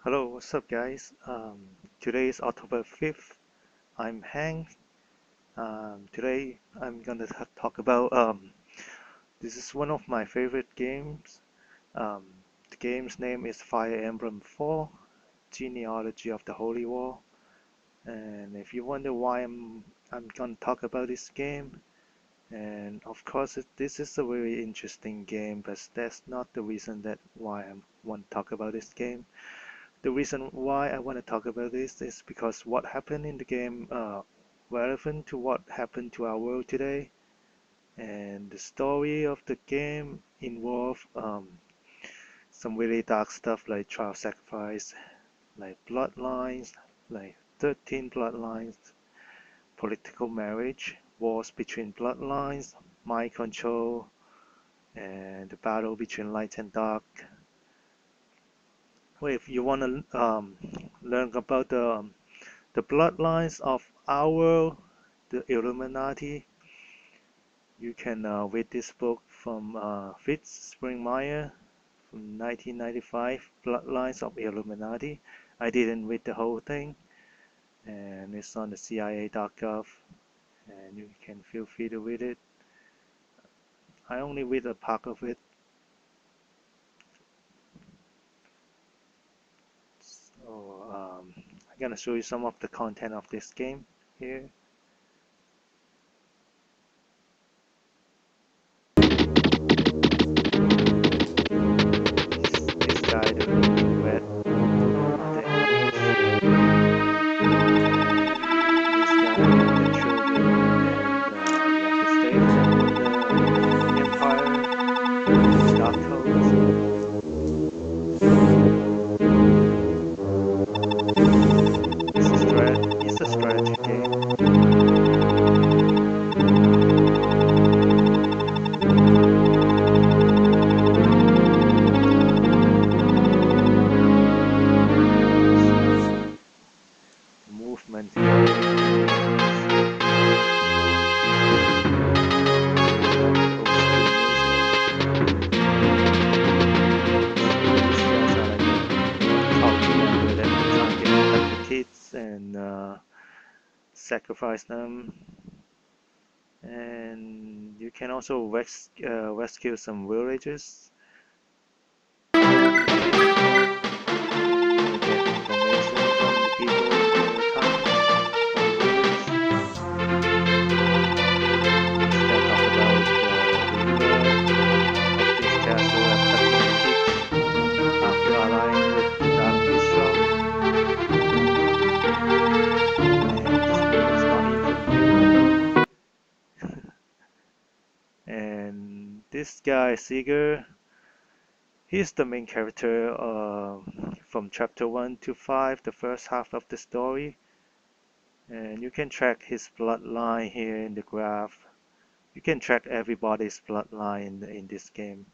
Hello, what's up, guys? Today is October 5th. I'm Hank. Today I'm gonna talk about this is one of my favorite games. Um, the game's name is Fire Emblem 4, Genealogy of the Holy War. And if you wonder why I'm gonna talk about this game, and of course this is a very interesting game, but that's not the reason that why I want to talk about this game. The reason why I want to talk about this is because what happened in the game relevant to what happened to our world today, and the story of the game involve some really dark stuff like child sacrifice, like bloodlines, like 13 bloodlines, political marriage, wars between bloodlines, mind control, and the battle between light and dark. Well, if you want to learn about the bloodlines of our world, the Illuminati, you can read this book from Fritz Springmeier from 1995, Bloodlines of Illuminati. I didn't read the whole thing, and it's on the CIA.gov, and you can feel free to read it. I only read a part of it. So I'm gonna show you some of the content of this game here. This guy, the red, the enemies. This guy, the children, and you have to stay from the Empire, Dark Codes. It's a strategy game. Movement kids and sacrifice them, and you can also rescue some villages. Get information from the people in the town, from the village. Let's talk about the ruler of this castle abducting kids after allying with the Dark Bishop. This game is not even human. And this guy, Seeger, he's the main character from chapter 1 to 5, the first half of the story. And you can track his bloodline here in the graph. You can track everybody's bloodline in this game.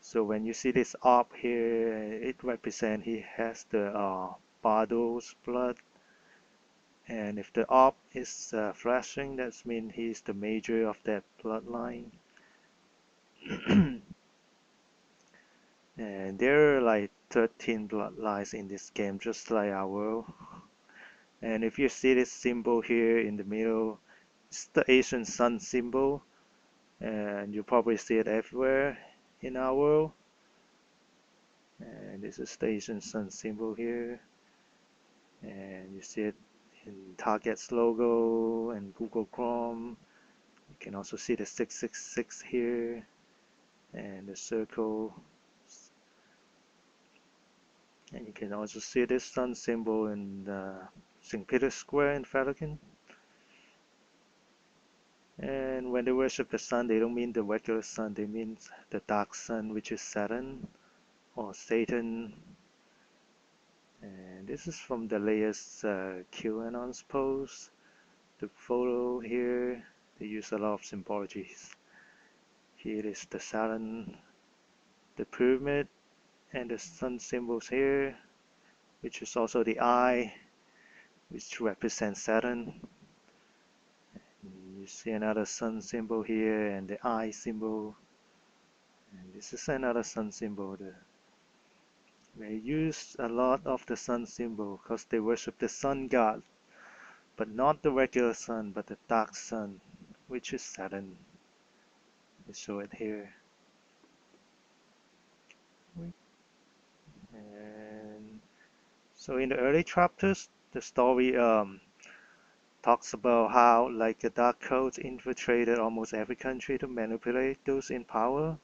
So when you see this orb here, it represents he has the Bardo's blood. And if the orb is flashing, that means he's the major of that bloodline. And there are like 13 bloodlines in this game, just like our world. And if you see this symbol here in the middle, it's the Asian sun symbol, and you probably see it everywhere in our world. And this is the Asian sun symbol here, and you see it in Target's logo and Google Chrome. You can also see the 666 here and the circle, and you can also see this sun symbol in St. Peter's Square in Vatican. And when they worship the sun, they don't mean the regular sun, they mean the dark sun, which is Saturn or Satan. And this is from the latest QAnon's post. The photo here, they use a lot of symbologies. Here is the Saturn, the pyramid, and the sun symbols here, which is also the eye, which represents Saturn. You see another sun symbol here and the eye symbol. And this is another sun symbol, They use a lot of the sun symbol because they worship the sun god, but not the regular sun, but the dark sun, which is Saturn. They show it here. And so in the early chapters, the story talks about how like the dark codes infiltrated almost every country to manipulate those in power,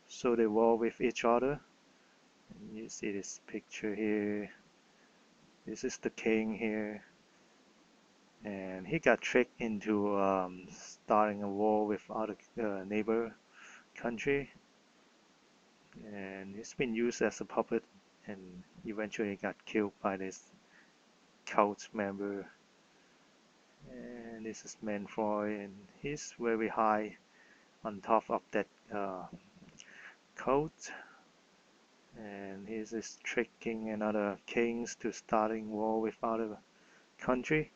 so they war with each other. And you see this picture here. This is the king here, and he got tricked into starting a war with other neighbor country, and he's been used as a puppet, and eventually got killed by this cult member. And this is Manfroy, and he's very high on top of that cult, and he's just tricking another kings to starting war with other country.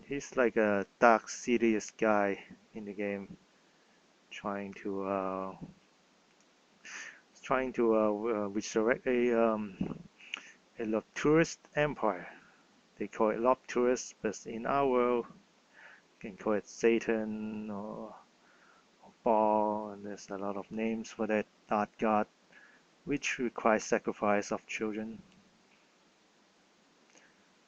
He's like a dark, serious guy in the game, trying to resurrect a Lopturist empire. They call it Lopturist, but in our world, you can call it Satan or Baal, and there's a lot of names for that dark god, which requires sacrifice of children.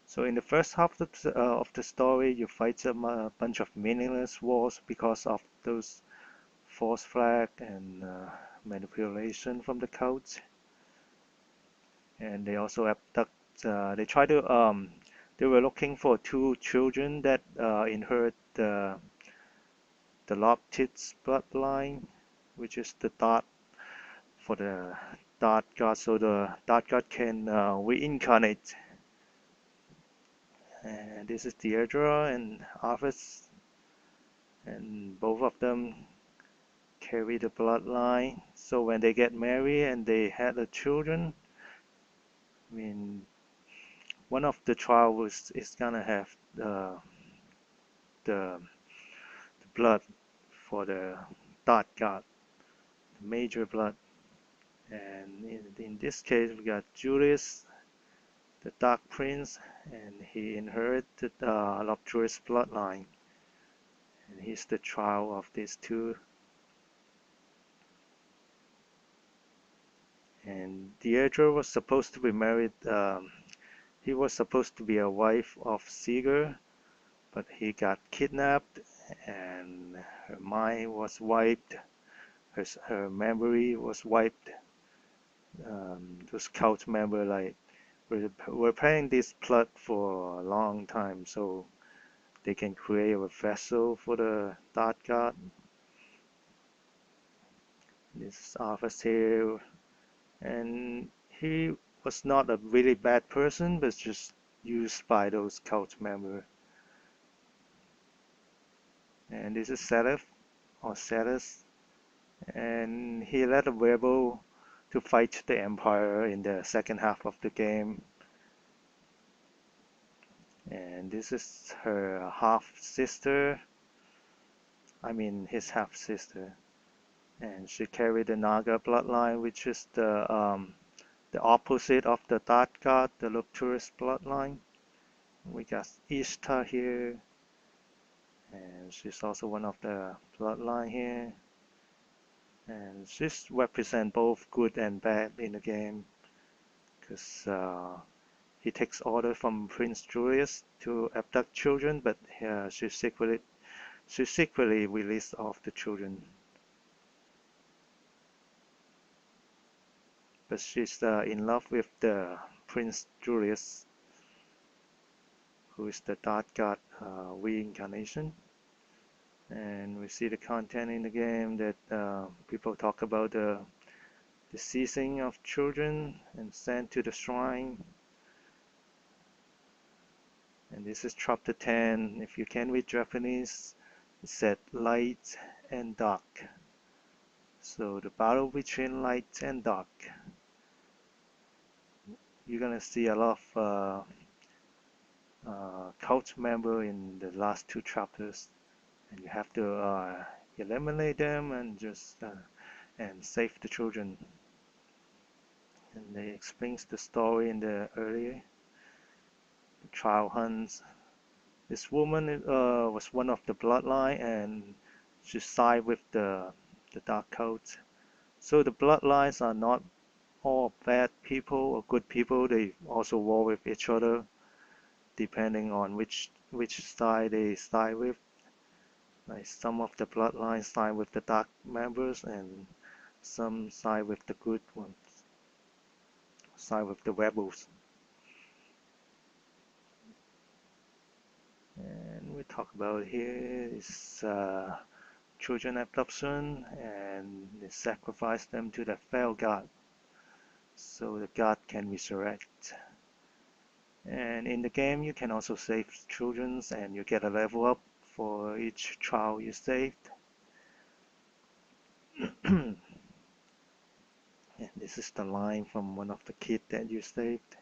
So in the first half of the story, you fight a bunch of meaningless wars because of those false flag and manipulation from the cult. And they also abduct. They try to. They were looking for two children that inherit the Loptit's bloodline, which is the dot for the dark god, so the dark god can reincarnate. And this is Deirdre and Arthas, and both of them carry the bloodline. So when they get married and they had a children, I mean, one of the child is gonna have the blood for the dark god, the major blood. And in this case, we got Julius, the Dark Prince, and he inherited Loptur's bloodline. And he's the child of these two. And Deirdre was supposed to be married. He was supposed to be a wife of Seeger, but he got kidnapped, and her mind was wiped. Her memory was wiped. Those cult members like were planning this plot for a long time, so they can create a vessel for the dark god. This is Arthas here, and he was not a really bad person, but just used by those cult members. And this is Seraph, or Ceres, and he led a rebel to fight the Empire in the second half of the game. And this is her half-sister, I mean his half-sister. And she carried the Naga bloodline, which is the opposite of the dark god, the Lopturus bloodline. We got Ishtar here, and she's also one of the bloodline here. And she's represent both good and bad in the game, because he takes order from Prince Julius to abduct children, but she secretly released all the children. But she's in love with the Prince Julius, who is the dark god reincarnation. And we see the content in the game that people talk about the seizing of children and sent to the shrine. And this is chapter 10. If you can read Japanese, it said light and dark. So the battle between light and dark. You're gonna see a lot of cult member in the last two chapters, and you have to eliminate them and just and save the children. and they explains the story in the earlier trial hunts. This woman was one of the bloodline, and she sided with the dark coats. So the bloodlines are not all bad people or good people. They also war with each other, depending on which side they side with. Like some of the bloodlines side with the dark members, and some side with the good ones, side with the rebels. And we talk about here is children abduction, and they sacrifice them to the fell god, so the god can resurrect. And in the game, you can also save children, and you get a level up for each child you saved. And this is the line from one of the kids that you saved.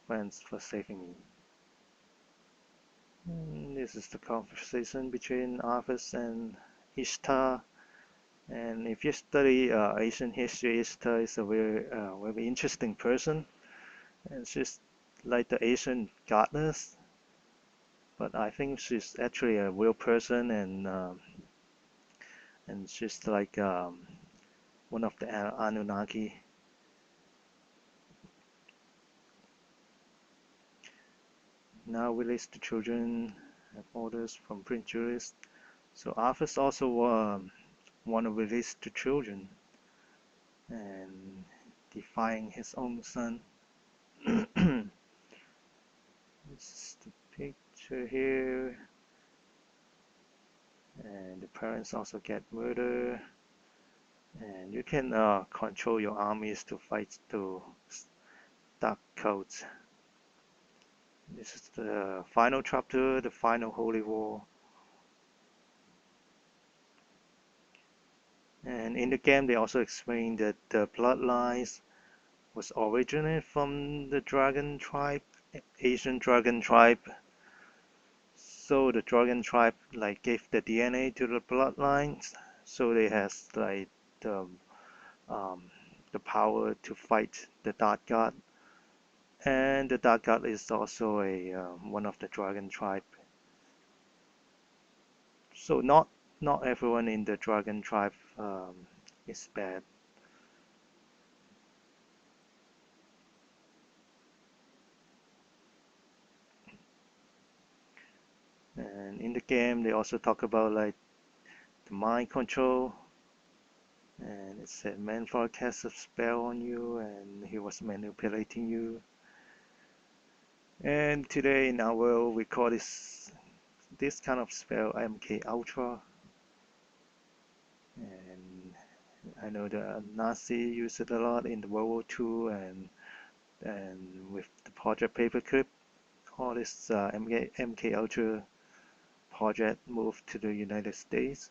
Thanks for saving me. And this is the conversation between Arthas and Ishtar. And if you study Asian history, Ishtar is a very interesting person. And she's like the Asian goddess, but I think she's actually a real person, and she's like one of the Anunnaki. Now release the children, have orders from Prince Julius. So Arthas also want to release the children, and defying his own son. This is the picture here, and the parents also get murdered. And you can control your armies to fight the dark codes. This is the final chapter, the final holy war. And in the game, they also explain that the bloodlines was originated from the dragon tribe, Asian dragon tribe. So the dragon tribe like gave the DNA to the bloodlines, so they has like um, the power to fight the dark god. And the dark god is also a one of the dragon tribe. So not everyone in the dragon tribe is bad. And in the game, they also talk about like the mind control. And it said Manfred cast a spell on you, and he was manipulating you. And today in our world, we call this kind of spell MK Ultra. And I know the Nazi used it a lot in the World War II, and with the Project Paperclip, all this MK Ultra project moved to the United States,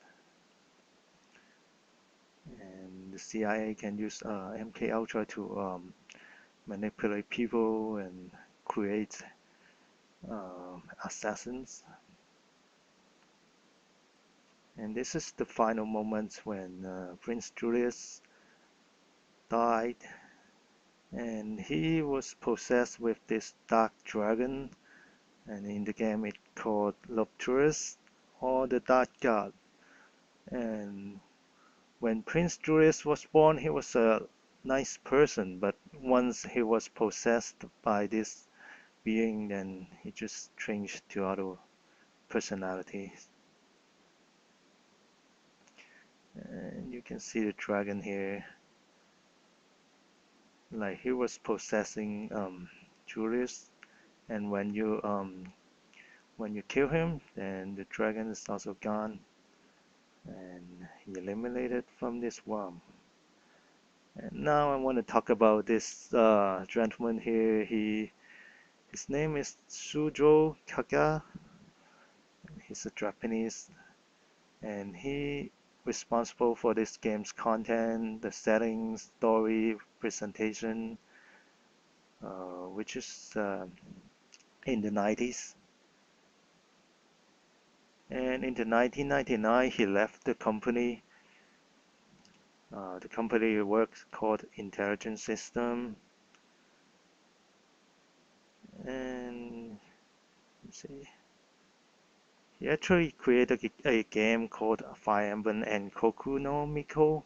and the CIA can use MK Ultra to manipulate people and create assassins. And this is the final moment when Prince Julius died, and he was possessed with this dark dragon, and in the game it called Lopturus, or the Dark God. And when Prince Julius was born, he was a nice person, but once he was possessed by this being, then he just changed to other personalities. And you can see the dragon here, like he was possessing Julius, and when you kill him, then the dragon is also gone, and he eliminated from this worm. And now I want to talk about this gentleman here. His name is Shujo Kaga. He's a Japanese, and he responsible for this game's content, the settings, story, presentation, which is in the 90s. And in the 1999, he left the company, The company works called Intelligent System, and let's see. He actually created a game called Fire Emblem and Koku no Miko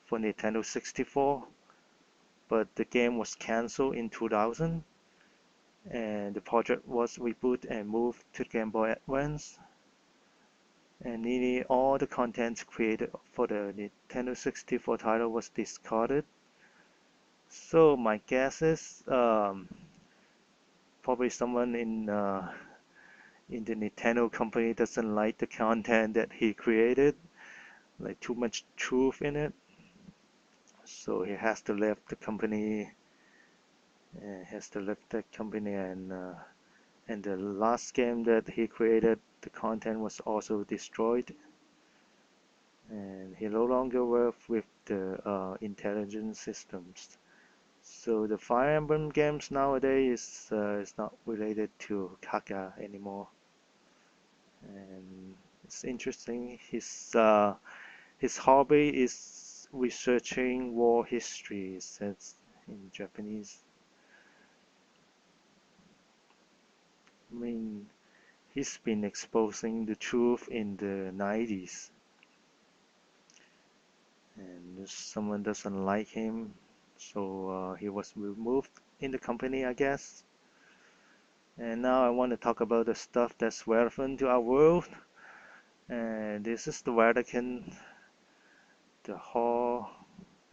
for Nintendo 64, but the game was cancelled in 2000, and the project was rebooted and moved to Game Boy Advance. And nearly all the content created for the Nintendo 64 title was discarded. So my guess is probably someone in the Nintendo company doesn't like the content that he created, like too much truth in it. So he has to leave the company, and the last game that he created, the content was also destroyed, and he no longer works with the intelligent systems. So the Fire Emblem games nowadays is not related to Kaga anymore, and it's interesting. His hobby is researching war history, it says in Japanese. I mean, he's been exposing the truth in the 90s, and someone doesn't like him, so he was removed in the company, I guess. And now I want to talk about the stuff that's relevant to our world. And this is the Vatican, the hall,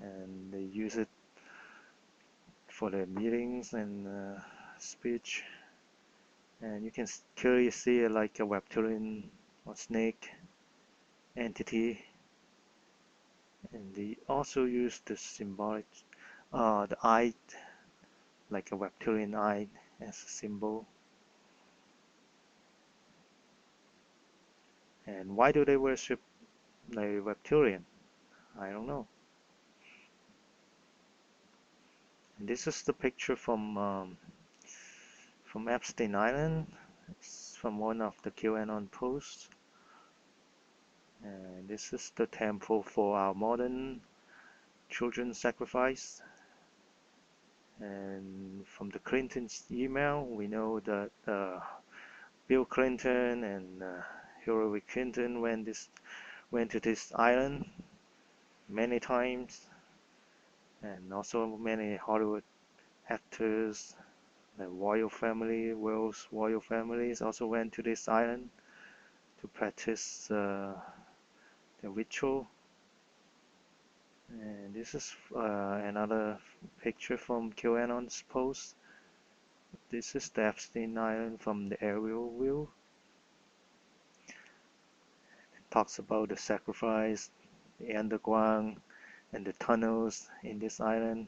and they use it for their meetings and speech. And you can clearly see like a reptilian or snake entity. And they also use the symbolic, the eye, like a reptilian eye as a symbol. And why do they worship the reptilian? I don't know. And this is the picture from Epstein Island. It's from one of the QAnon posts. And this is the temple for our modern children sacrifice. And from the Clinton's email, we know that Bill Clinton and Hillary Clinton went to this island many times, and also many Hollywood actors, the royal family, world's royal families also went to this island to practice the ritual. And this is another picture from QAnon's post. This is the Epstein Island from the aerial view. It talks about the sacrifice, the underground, and the tunnels in this island.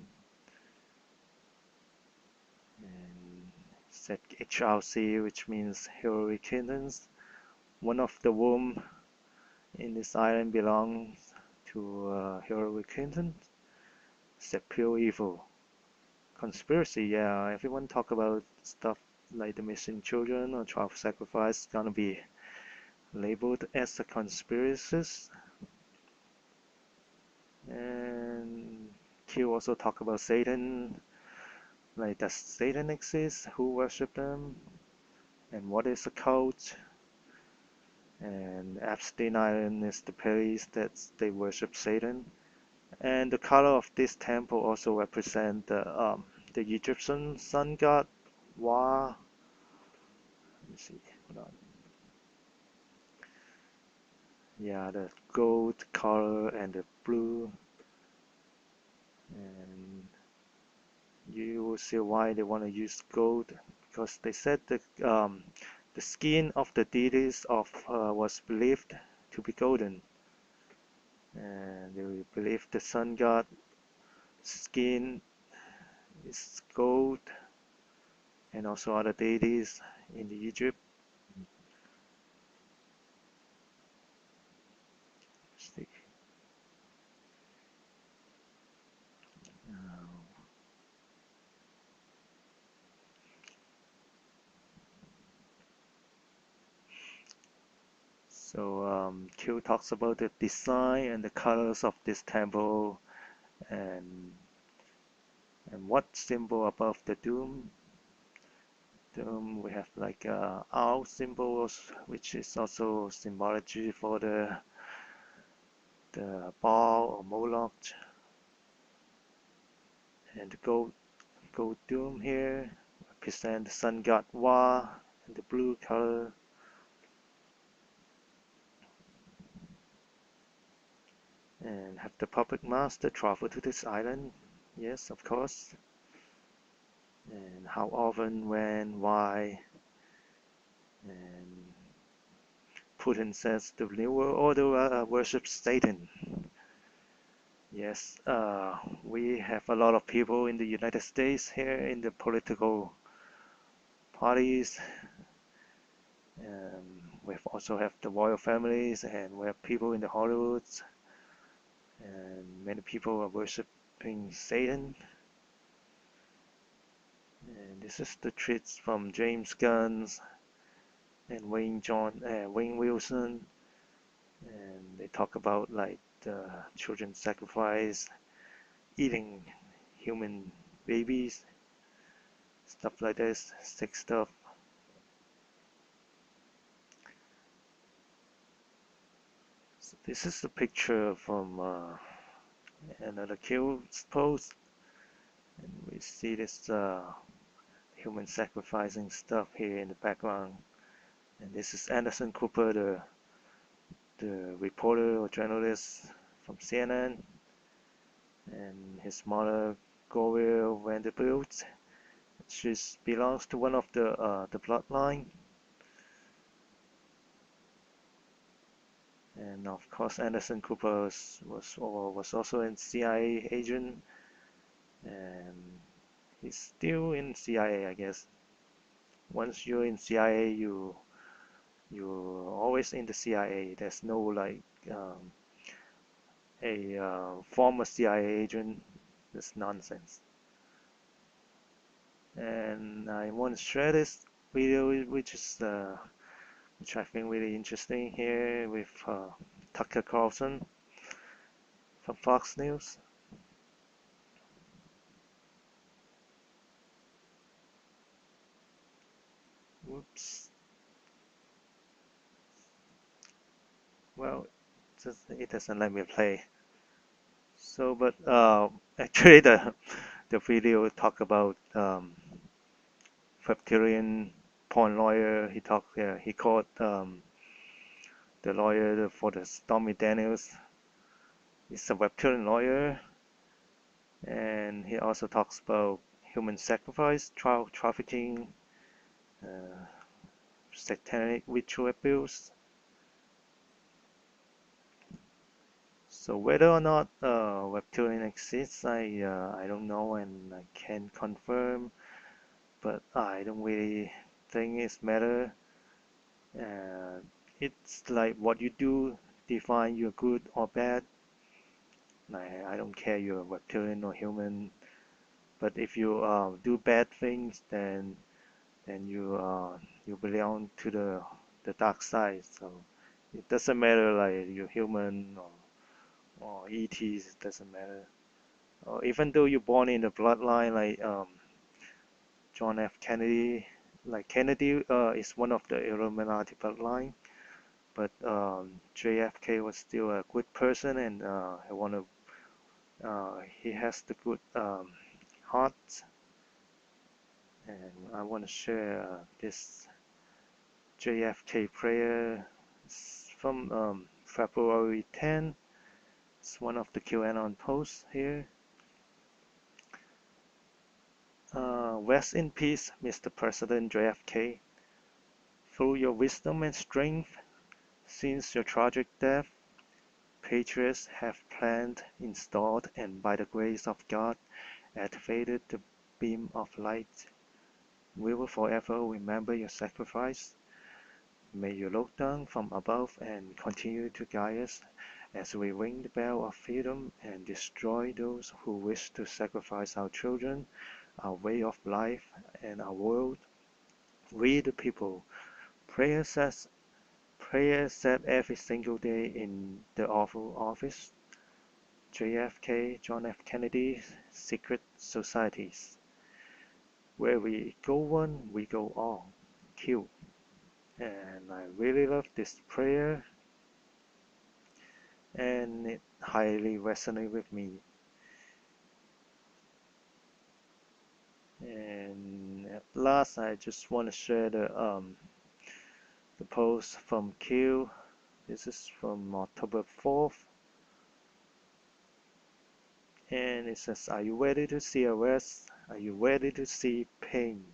And it said HRC, which means Hillary Clinton's. One of the womb in this island belongs to Hillary Clinton. Said pure evil. Conspiracy, yeah, everyone talk about stuff like the missing children or child sacrifice gonna be labeled as a conspiracist. And Q also talk about Satan, like does Satan exist, who worship them, and what is a cult. And Epstein Island is the place that they worship Satan. And the color of this temple also represent the Egyptian sun god Wa. Let me see. Hold on. Yeah, the gold color and the blue, and you will see why they want to use gold, because they said the skin of the deities was believed to be golden, and they believe the sun god skin is gold, and also other deities in the Egypt. So Q talks about the design and the colors of this temple, and what symbol above the dome. We have like owl symbols, which is also symbology for the ball or Moloch, and the gold dome here represent the sun god Wa in the blue color. And have the puppet master travel to this island? Yes, of course. And how often, when, why? And Putin says the New World Order worships Satan. Yes, we have a lot of people in the United States here in the political parties. We also have the royal families, and we have people in the Hollywoods, and many people are worshipping Satan. And this is the tweets from James Gunn and Wayne Wilson, and they talk about like the children sacrifice, eating human babies, stuff like this, sick stuff. So this is a picture from another kill post, and we see this human sacrificing stuff here in the background. And this is Anderson Cooper, the reporter or journalist from CNN, and his mother Gloria Vanderbilt. She belongs to one of the bloodline. And of course, Anderson Cooper was also a CIA agent, and he's still in CIA, I guess. Once you're in CIA, you're always in the CIA. There's no like a former CIA agent. That's nonsense. And I want to share this video, which I think really interesting here with Tucker Carlson from Fox News. Whoops. Well, it doesn't let me play. So, but actually, the video talk about reptilian porn lawyer. He called the lawyer for the Stormy Daniels. He's a reptilian lawyer, and he also talks about human sacrifice, child trafficking, satanic ritual abuse. So whether or not reptilian exists, I don't know, and I can't confirm. But I don't really think it's matter. It's like what you do define you're good or bad. I don't care you're reptilian or human, but if you do bad things, then you belong to the dark side. So it doesn't matter like you're human or ETs. It doesn't matter. Even though you're born in the bloodline like John F. Kennedy. Like Kennedy is one of the Illuminati bloodline, but JFK was still a good person, and he has the good heart, and I want to share this JFK prayer. It's from February 10. It's one of the QAnon posts here. Rest in peace, Mr. President JFK. Through your wisdom and strength, since your tragic death, patriots have planned, installed, and by the grace of God, activated the beam of light. We will forever remember your sacrifice. May you look down from above and continue to guide us as we ring the bell of freedom and destroy those who wish to sacrifice our children, our way of life, and our world. We the people, pray prayer said every single day in the Oval Office, JFK, John F. Kennedy secret societies. Where we go one, we go all. Q. And I really love this prayer, and it highly resonated with me. And at last, I just want to share the post from Q. This is from October 4th. And it says, are you ready to see arrest? Are you ready to see pain?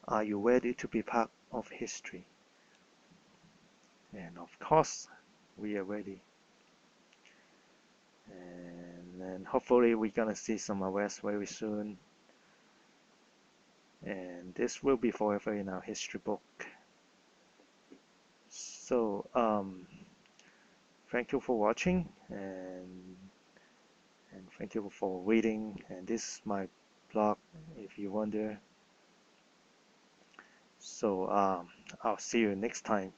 Are you ready to be part of history? And of course, we are ready. And then hopefully we're gonna see some arrests very soon. And this will be forever in our history book. So, thank you for watching, and thank you for reading. And this is my blog, if you wonder. So, I'll see you next time.